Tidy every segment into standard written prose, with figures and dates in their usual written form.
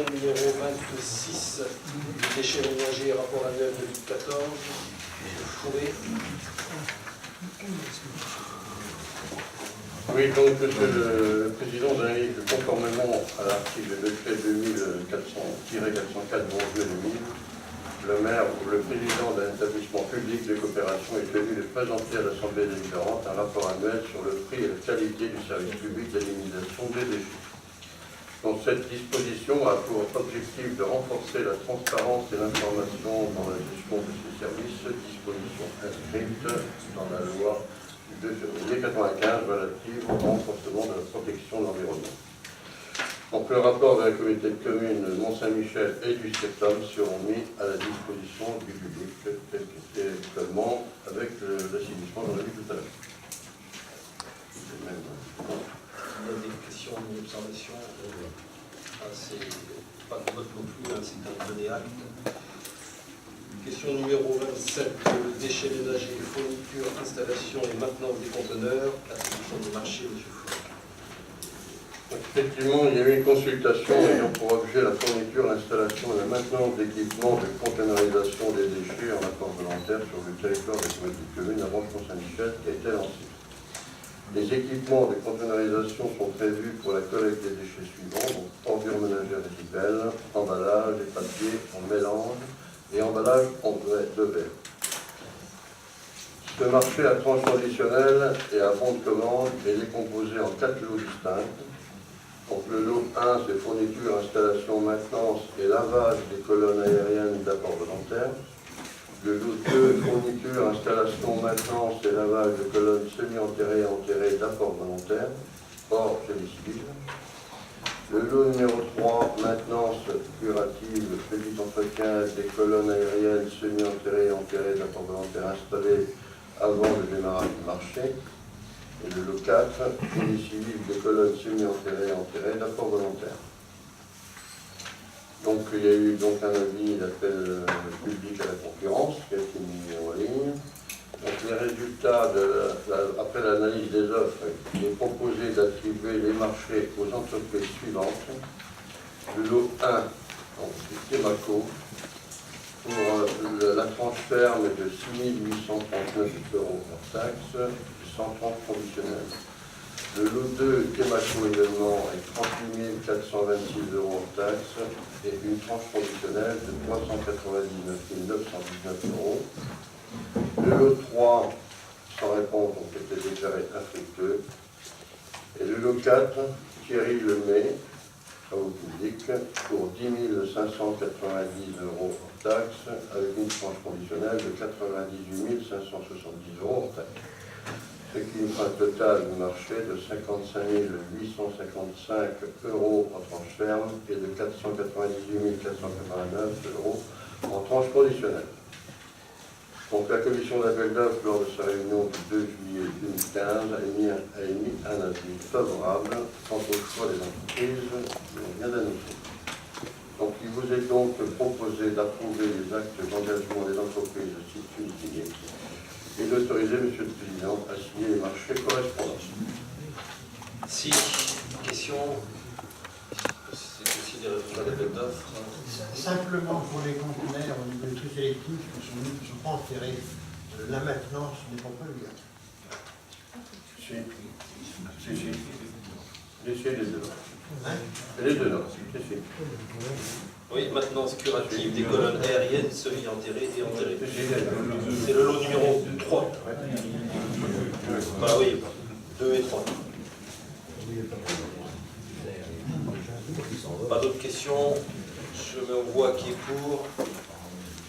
Numéro 26 du déchet ménager, rapport annuel 2014. Fourré. Oui, donc Monsieur le Président, j'indique que conformément à l'article décret 2400-404 du 11 mai 2000, le maire ou le président d'un établissement public de coopération est tenu de présenter à l'Assemblée délibérante un rapport annuel sur le prix et la qualité du service public d'élimination des déchets. Donc cette disposition a pour objectif de renforcer la transparence et l'information dans la gestion de ces services, disposition inscrite dans la loi du 2 février 1995 relative au renforcement de la protection de l'environnement. Donc le rapport de la communauté de communes Mont-Saint-Michel et du CEPTOM seront mis à la disposition du public tel que c'est actuellement avec l'assainissement qu'on a vu tout à l'heure. Il y a des questions, des observations. C'est pas de vote non plus, c'est un donné acte. Question numéro 27, le déchet ménager, fourniture, installation et maintenance des conteneurs, attribution des marchés, M. Fournier. Effectivement, il y a eu une consultation ayant pour objet la fourniture, l'installation et la maintenance d'équipements de conteneurisation des déchets en apport volontaire sur le territoire des communautés de communes à Mont-Saint-Michel qui a été lancée. Les équipements de conteneurisation sont prévus pour la collecte des déchets suivants, donc ordures ménagères résiduelles, emballage et papier en mélange et emballage en de verre. Ce marché à tranche conditionnelle et à bon de commande est décomposé en 4 lots distincts. Donc le lot 1, c'est fourniture, installation, maintenance et lavage des colonnes aériennes d'apport volontaire. Le lot 2, fourniture, installation, maintenance et lavage de colonnes semi-enterrées et enterrées d'apport volontaire, hors génie civil. Le lot numéro 3, maintenance curative, petit entretien des colonnes aériennes semi-enterrées et enterrées d'apport volontaire installées avant le démarrage du marché. Et le lot 4, génie civil des colonnes semi-enterrées et enterrées d'apport volontaire. Donc il y a eu donc un avis d'appel public à la concurrence qui a été mis en ligne. Donc les résultats, après l'analyse des offres, il est proposé d'attribuer les marchés aux entreprises suivantes. Le lot 1, donc c'est Temaco, pour la tranche ferme de 6 839 € hors taxe, sans tranche conditionnelle. Le lot 2, Temaco également, est 38 426 € hors taxe et une tranche conditionnelle de 399 919 €. Le lot 3, sans réponse, ont été déclarés infructueux. Et le lot 4, Thierry Lemay, travaux publics, pour 10 590 € hors taxe, avec une tranche conditionnelle de 98 570 € hors taxe. Ce qui fera un total du marché de 55 855 € en tranche ferme et de 498 489 € en tranche conditionnelle. Donc la commission d'appel d'offres, lors de sa réunion du 2 juillet 2015, a émis un avis favorable quant au choix des entreprises qu'on vient d'annoncer. Donc il vous est donc proposé d'approuver les actes d'engagement des entreprises ci-dessus et d'autoriser, Monsieur le Président, à signer les marchés correspondants. Si, question. C'est aussi des résultats d'appel d'offres. Simplement pour les conteneurs au niveau du tri sélectif, je pense que la maintenance n'est pas obligatoire. Si. Laissez les deux. Hein? Les deux, non. Si. Oui, maintenance curative des colonnes aériennes semi-enterrées et enterrées. C'est le lot numéro 3. Bah oui, 2 et 3. Pas d'autres questions? Je me vois qui est pour.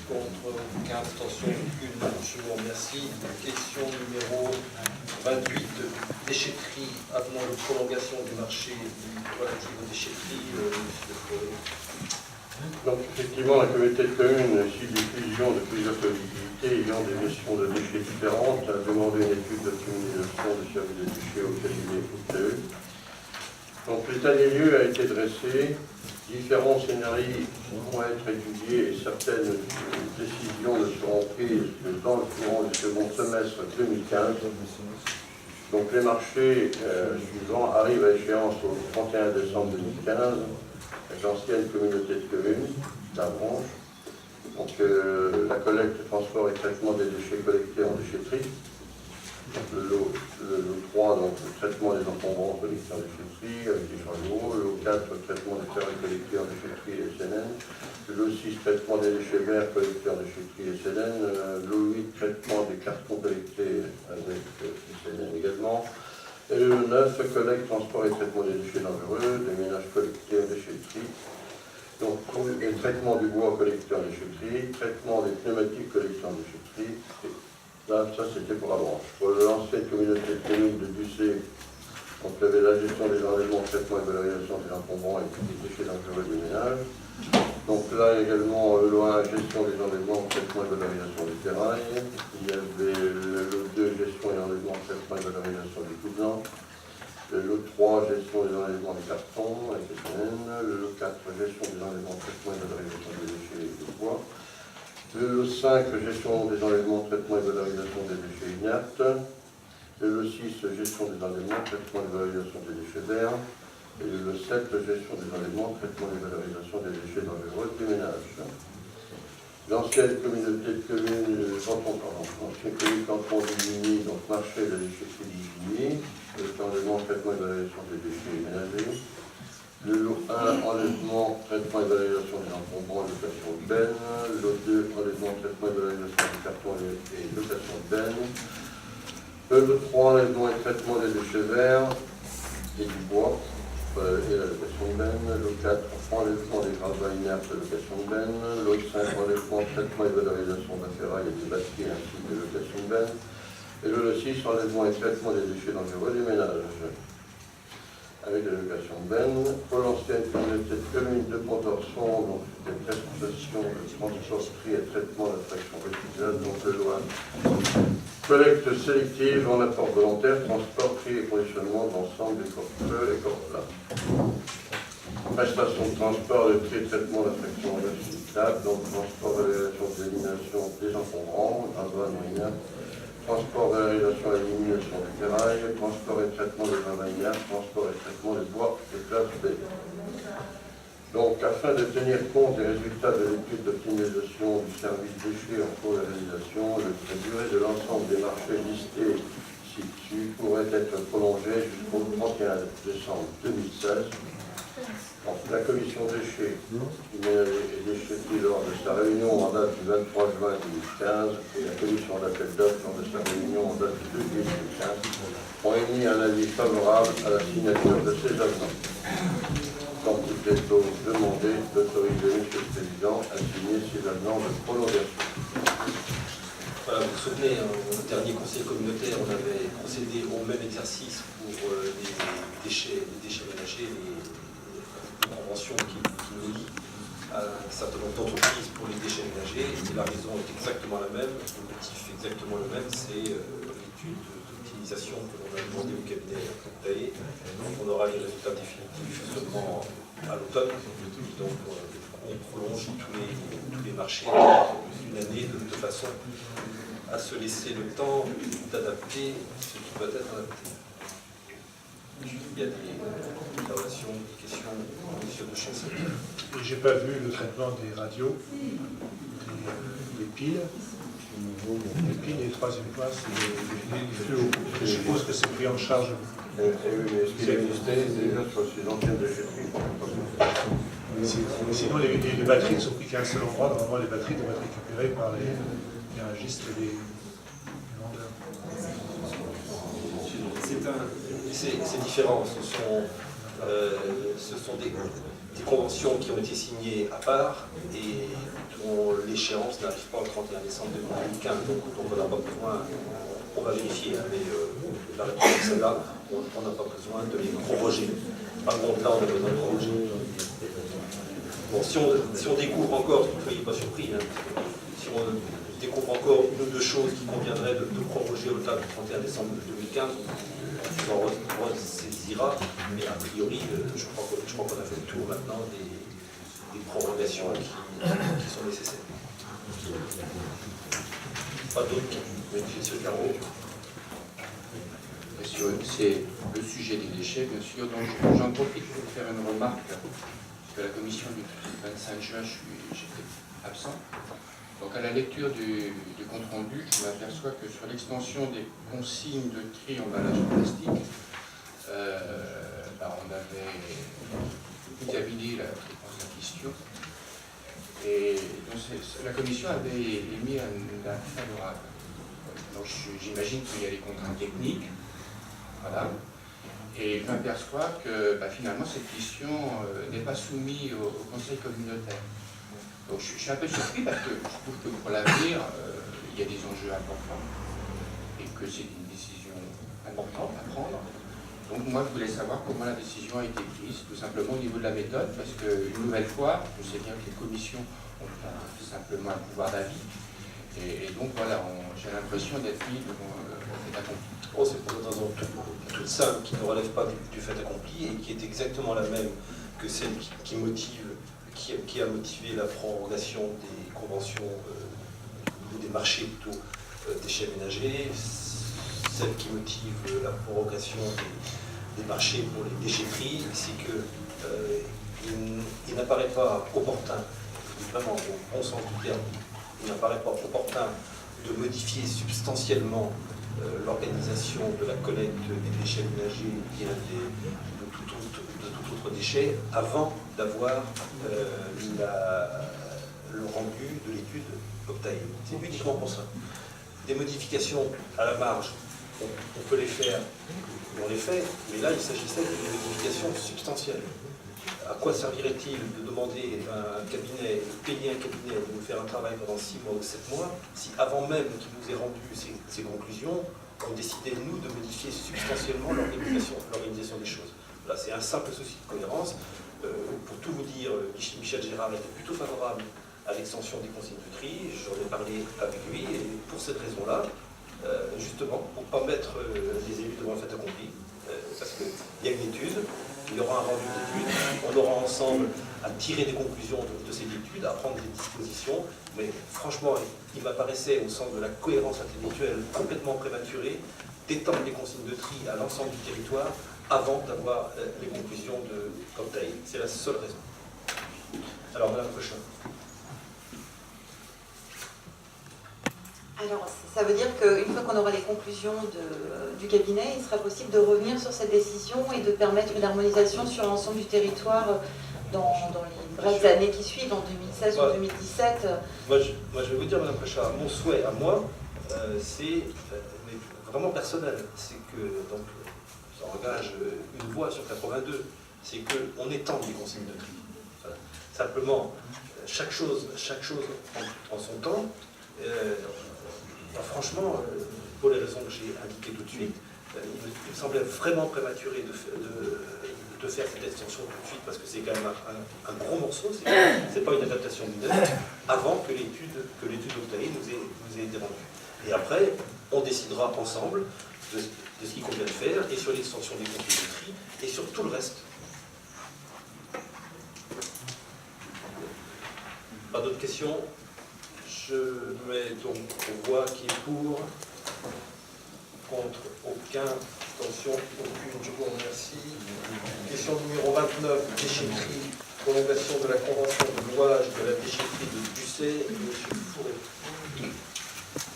Contre, aucun, abstention, aucune. Je vous remercie. Question numéro 28, déchetterie, avenant de prolongation du marché relatif aux déchetteries. Donc effectivement, la communauté de communes, ici des fusions de plusieurs collectivités ayant des missions de déchets différentes, a demandé une étude d'optimisation des services de déchets au cabinet UTE. Donc l'état des lieux a été dressé, différents scénarios vont être étudiés et certaines décisions ne seront prises que dans le courant du second semestre 2015. Donc les marchés suivants arrivent à échéance au 31 décembre 2015. l'ancienne communauté de communes, la branche. Donc la collecte, transport et traitement des déchets collectés en déchetterie. Donc, le lot 3, donc le traitement des encombrants collectés en déchetterie avec les chariots. Le lot 4, le traitement des ferrailles collectées en déchetterie et SNN. Le lot 6, traitement des déchets verts collectés en déchetterie et SNN. Le lot 8, traitement des cartons collectés avec SNN également. Et le lot 9, collecte, transport et traitement des déchets dangereux, des ménages collectés en déchetterie. Donc, le traitement du bois collecté en déchetterie, traitement des pneumatiques collectés en déchetterie. Là, ça c'était pour la branche. Pour l'ancienne communauté de communes de Ducé, donc il y avait la gestion des enlèvements, traitement et valorisation des encombrants et des déchets dangereux du ménage. Donc là également, le lot 1, gestion des enlèvements, traitement et valorisation des ferrailles. Il y avait le lot 2, gestion et enlèvement, traitement et valorisation des cousins. Le lot 3, gestion des enlèvements des cartons avec SNN. Le lot 4, gestion des enlèvements, traitement et valorisation des déchets de bois. Le lot 5, gestion des enlèvements, traitement et valorisation des déchets ignates. Le lot 6, gestion des enlèvements, traitement et valorisation des déchets verts. Et le lot 7, gestion des enlèvements, traitement et valorisation des déchets dangereux du ménage. L'ancienne communauté de communes, l'ancienne commune canton d'Igny, donc marché de la déchetterie d'Igny, enlèvement, traitement et valorisation des déchets ménagers. Le lot 1, enlèvement, traitement et valorisation des encombrants, location urbaine. Le lot 2, enlèvement, traitement et valorisation des cartons et location urbaine. Le lot 3, enlèvement et traitement des déchets verts et du bois et la location urbaine. Le lot 4, enlèvement des gravats inertes et location urbaine. Le lot 5, enlèvement, traitement et valorisation de la ferraille et des batteries ainsi que de location urbaine. Et le lot 6, enlèvement et traitement des déchets dangereux du ménage. Avec la location urbaine. Pour l'ancienne communauté de communes de Pont-d'Orson, donc c'était prestation de transport, tri et traitement de la fraction résiduelle, donc le loi. Collecte sélective en apport volontaire, transport, tri et conditionnement de l'ensemble des corps creux et corps plats. Prestation de transport, de tri et traitement de la fraction recyclable, donc transport, valorisation, d'élimination des encombrants, gravats moyens. Transport, valorisation et élimination des ferrailles, transport et traitement des gravats inertes, transport et traitement des bois et classes B. Donc, afin de tenir compte des résultats de l'étude d'optimisation du service déchets en cours de réalisation, la durée de l'ensemble des marchés listés ci-dessus pourrait être prolongée jusqu'au 31 décembre 2016. Donc, la commission déchets et déchetterie lors de sa réunion en date du 23 juin 2015 et la commission d'appel d'offres lors de sa réunion en date du 2 juillet 2015 ont émis un avis favorable à la signature de ces avenants. Donc, il est donc demandé d'autoriser M. le Président à signer ces avenants de prolongation. Voilà, vous vous souvenez, au dernier conseil communautaire, on avait procédé au même exercice pour les déchets ménagers, les conventions qui nous lient à un certain nombre d'entreprises pour les déchets ménagers. Et la raison est exactement la même, le motif est exactement le même, c'est l'étude d'optimisation que l'on a demandé au cabinet Taillé. Donc on aura les résultats définitifs seulement à l'automne. Donc on prolonge tous les marchés d'une année de façon à se laisser le temps d'adapter ce qui doit être adapté. Il y a des observations, des questions, monsieur de Chancel. J'ai pas vu le traitement des radios, des piles. Les piles, et le troisième point, c'est les fluos. Je suppose que c'est pris en charge. Et oui, mais ce qui existait déjà sur ces anciennes déchetteries. Sinon, les batteries ne sont pris qu'à un seul endroit. Normalement, les batteries doivent être récupérées par les registres et les vendeurs. C'est différent. Ce sont des conventions qui ont été signées à part et dont l'échéance n'arrive pas au 31 décembre 2015. Donc on n'a pas besoin, on va vérifier, hein, mais la réponse est celle-là, on n'a pas besoin de les proroger. Par contre, là, on a besoin de proroger. Bon, si on découvre encore, ne soyez pas surpris, hein, si on découvre encore une ou deux choses qui conviendraient de proroger au-delà du 31 décembre 2015, on ressaisira, mais a priori, je crois qu'on a fait le tour maintenant des prorogations qui sont nécessaires. Pas d'autres, mais M. Carreau. C'est le sujet des déchets, bien sûr. Donc j'en profite pour faire une remarque que la commission du 25 juin, j'étais absent. Donc à la lecture du compte-rendu, je m'aperçois que sur l'extension des consignes de tri emballage en plastique, on avait examiné la réponse à la question. Et donc la commission avait émis un avis favorable. Donc j'imagine qu'il y a des contraintes techniques. Voilà. Et je m'aperçois que finalement cette question n'est pas soumise au conseil communautaire. Donc je suis un peu surpris parce que je trouve que pour l'avenir, il y a des enjeux importants et que c'est une décision importante à prendre. Donc moi je voulais savoir comment la décision a été prise, tout simplement au niveau de la méthode, parce qu'une nouvelle fois, je sais bien que les commissions ont simplement un pouvoir d'avis. Et donc voilà, j'ai l'impression d'être mis devant fait accompli. Oh, c'est pour une raison toute simple qui ne relève pas du fait accompli et qui est exactement la même que celle qui a motivé la prorogation des conventions ou des marchés plutôt déchets ménagers, celle qui motive la prorogation des marchés pour les déchetteries, c'est qu'il n'apparaît pas opportun, vraiment au bon sens du terme, il n'apparaît pas opportun de modifier substantiellement l'organisation de la collecte des déchets ménagers et de tout autre déchet avant d'avoir le rendu de l'étude Octave. C'est uniquement pour ça. Des modifications à la marge, on peut les faire, on les fait, mais là il s'agissait d'une modification substantielle. À quoi servirait-il de demander à un cabinet, de payer un cabinet de nous faire un travail pendant 6 mois ou 7 mois, si avant même qu'il nous ait rendu ces conclusions, on décidait, nous, de modifier substantiellement l'organisation des choses. Là, c'est un simple souci de cohérence. Pour tout vous dire, Michel Gérard était plutôt favorable à l'extension des consignes de tri, j'en ai parlé avec lui, et pour cette raison-là, justement, pour ne pas mettre les élus devant le fait accompli, parce qu'il y a une étude, il y aura un rendu d'étude, on aura ensemble à tirer des conclusions de cette étude, à prendre des dispositions, mais franchement, il m'apparaissait au sens de la cohérence intellectuelle complètement prématurée d'étendre les consignes de tri à l'ensemble du territoire avant d'avoir les conclusions de Octave. C'est la seule raison. Alors, Madame Cochin. Alors, ça veut dire qu'une fois qu'on aura les conclusions du cabinet, il sera possible de revenir sur cette décision et de permettre une harmonisation sur l'ensemble du territoire dans les brèves années qui suivent, en 2016 ou 2017. Moi, je vais vous dire, Madame Cochard, mon souhait à moi, c'est vraiment personnel. C'est que, donc, ça engage une voix sur 82, c'est qu'on étende les consignes de tri. Voilà. Simplement, chaque chose en son temps. Franchement, pour les raisons que j'ai indiquées tout de suite, il me semblait vraiment prématuré de faire cette extension tout de suite, parce que c'est quand même un gros morceau, c'est pas une adaptation mineure, avant que l'étude Octave nous ait été rendue. Et après, on décidera ensemble de ce qu'il convient de faire, et sur l'extension des contenus de tri, et sur tout le reste. Pas d'autres questions? Je mets donc aux voix qui est pour, contre, aucun, abstention, aucune. Je vous remercie. Question numéro 29, déchetterie, prolongation de la convention de louage de la déchetterie de Busset, M. Fourré.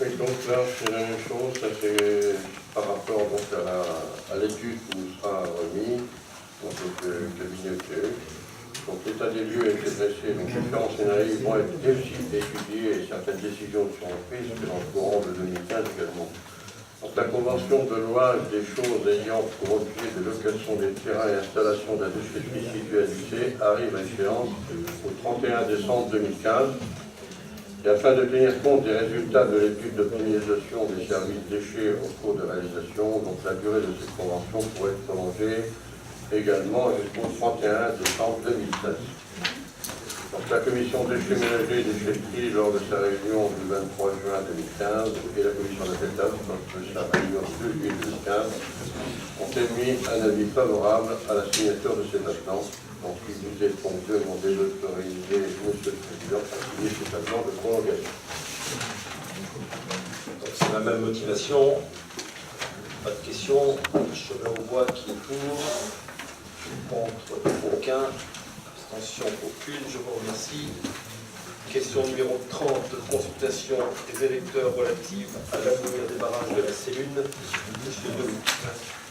Et donc là, c'est la même chose, ça c'est par rapport donc à l'étude qui nous sera remise, donc le cabinet Octave. Donc l'état des lieux a été dressé, donc différents scénarios vont être étudiés et certaines décisions seront prises dans le courant de 2015 également. Donc la convention de louage des choses ayant pour objet de location des terrains et installation de la déchetterie située à Lucé arrive à échéance au 31 décembre 2015. Et afin de tenir compte des résultats de l'étude d'optimisation des services déchets au cours de réalisation, donc la durée de cette convention pourrait être prolongée également jusqu'au 31 décembre 2016. Donc, la commission déchets ménagers et déchetterie, lors de sa réunion du 23 juin 2015, et la commission d'appellation, lors de sa réunion du 2 juillet 2015, ont émis un avis favorable à la signature de cet avenant. Donc, il vous est donc demandé d'autoriser M. le Président à signer cet avenant de prolongation. Donc c'est la même motivation. Pas de questions. Je mets aux voix qui est pour. Contre, aucun. Abstention aucune, je vous remercie. Question numéro 30, consultation des électeurs relative à l'avenir des barrages de la Célune. Monsieur Deloup.